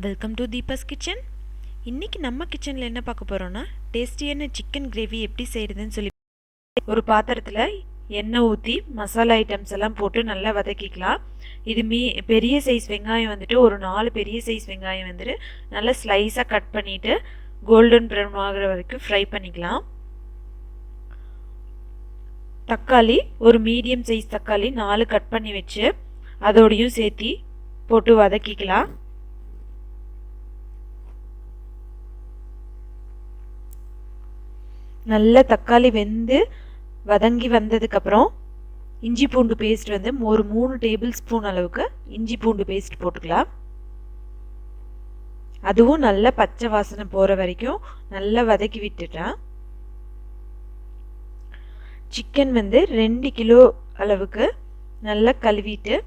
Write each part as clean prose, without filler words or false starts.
Welcome to Deepa's kitchen. இன்றைக்கி நம்ம கிச்சனில் என்ன பார்க்க போகிறோன்னா, டேஸ்டியான சிக்கன் கிரேவி எப்படி செய்கிறதுன்னு சொல்லி ஒரு பாத்திரத்தில் எண்ணெய் ஊற்றி மசாலா ஐட்டம்ஸ் எல்லாம் போட்டு நல்லா வதக்கிக்கலாம். இது பெரிய சைஸ் வெங்காயம் வந்துட்டு ஒரு 4 பெரிய சைஸ் வெங்காயம் வந்துட்டு நல்லா ஸ்லைஸாக கட் பண்ணிவிட்டு கோல்டன் ப்ரௌன் ஆகிற வரைக்கும் ஃப்ரை பண்ணிக்கலாம். தக்காளி ஒரு மீடியம் சைஸ் தக்காளி 4 கட் பண்ணி வச்சு அதோடையும் சேர்த்தி போட்டு வதக்கிக்கலாம். நல்ல தக்காளி வெந்து வதங்கி வந்ததுக்கப்புறம் இஞ்சி பூண்டு பேஸ்ட் வந்து ஒரு 3 டேபிள் ஸ்பூன் அளவுக்கு இஞ்சி பூண்டு பேஸ்ட் போட்டுக்கலாம். அதுவும் நல்ல பச்சை வாசனை போகிற வரைக்கும் நல்லா வதக்கி விட்டுட்டேன். சிக்கன் வந்து 2 கிலோ அளவுக்கு நல்லா கழுவிட்டு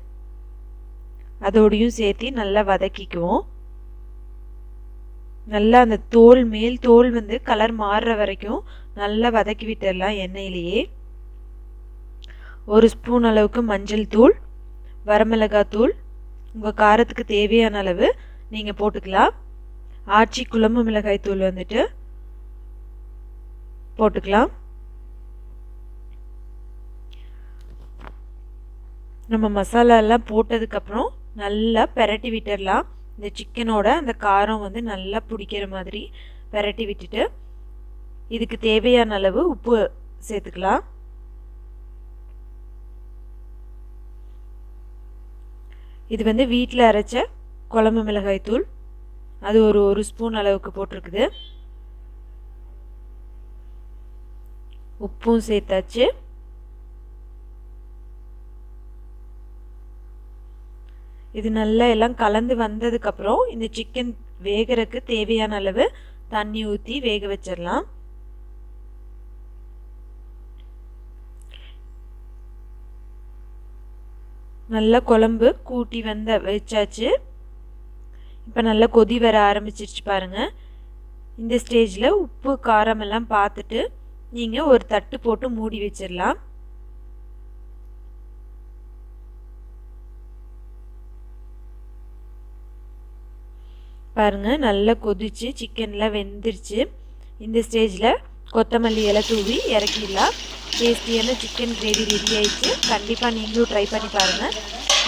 அதோடையும் சேர்த்து நல்லா வதக்கிக்குவோம். நல்லா அந்த மேல் தோல் வந்து கலர் மாறுற வரைக்கும் நல்லா வதக்கி விட்டுடலாம் எண்ணெயிலேயே. 1 ஸ்பூன் அளவுக்கு மஞ்சள் தூள், வரமிளகாய் தூள் உங்கள் காரத்துக்கு தேவையான அளவு நீங்கள் போட்டுக்கலாம். ஆச்சி குழம்பு மிளகாய் தூள் வந்துட்டு போட்டுக்கலாம். நம்ம மசாலா எல்லாம் போட்டதுக்கப்புறம் நல்லா பெரட்டி விட்டுடலாம். இந்த சிக்கனோட அந்த காரம் வந்து நல்லா பிடிக்கிற மாதிரி பெரட்டி விட்டுட்டு இதுக்கு தேவையான அளவு உப்பு சேர்த்துக்கலாம். இது வந்து வீட்டில் அரைச்ச குழம்பு மிளகாய் தூள், அது ஒரு ஸ்பூன் அளவுக்கு போட்டிருக்குது. உப்பும் சேர்த்தாச்சு. இது நல்லா எல்லாம் கலந்து வந்ததுக்கப்புறம் இந்த சிக்கன் வேகிறதுக்கு தேவையான அளவு தண்ணி ஊற்றி வேக வச்சிடலாம். நல்லா குழம்பு கூட்டி வச்சாச்சு. இப்போ நல்லா கொதி வர ஆரம்பிச்சிருச்சு பாருங்க. இந்த ஸ்டேஜில் உப்பு காரம் எல்லாம் பார்த்துட்டு நீங்கள் ஒரு தட்டு போட்டு மூடி வச்சிடலாம். பாருங்க நல்லா கொதிச்சு சிக்கன்லாம் வெந்துருச்சு. இந்த ஸ்டேஜில் கொத்தமல்லி இலை தூவி இறக்கிடலாம். டேஸ்டியான சிக்கன் கிரேவி ரெடி ஆயிடுச்சு. கண்டிப்பாக நீங்களும் ட்ரை பண்ணி பாருங்கள்.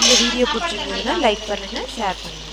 இந்த வீடியோ பிடிச்சிருந்ததுன்னா லைக் பண்ணுங்கள், ஷேர் பண்ணுங்கள்.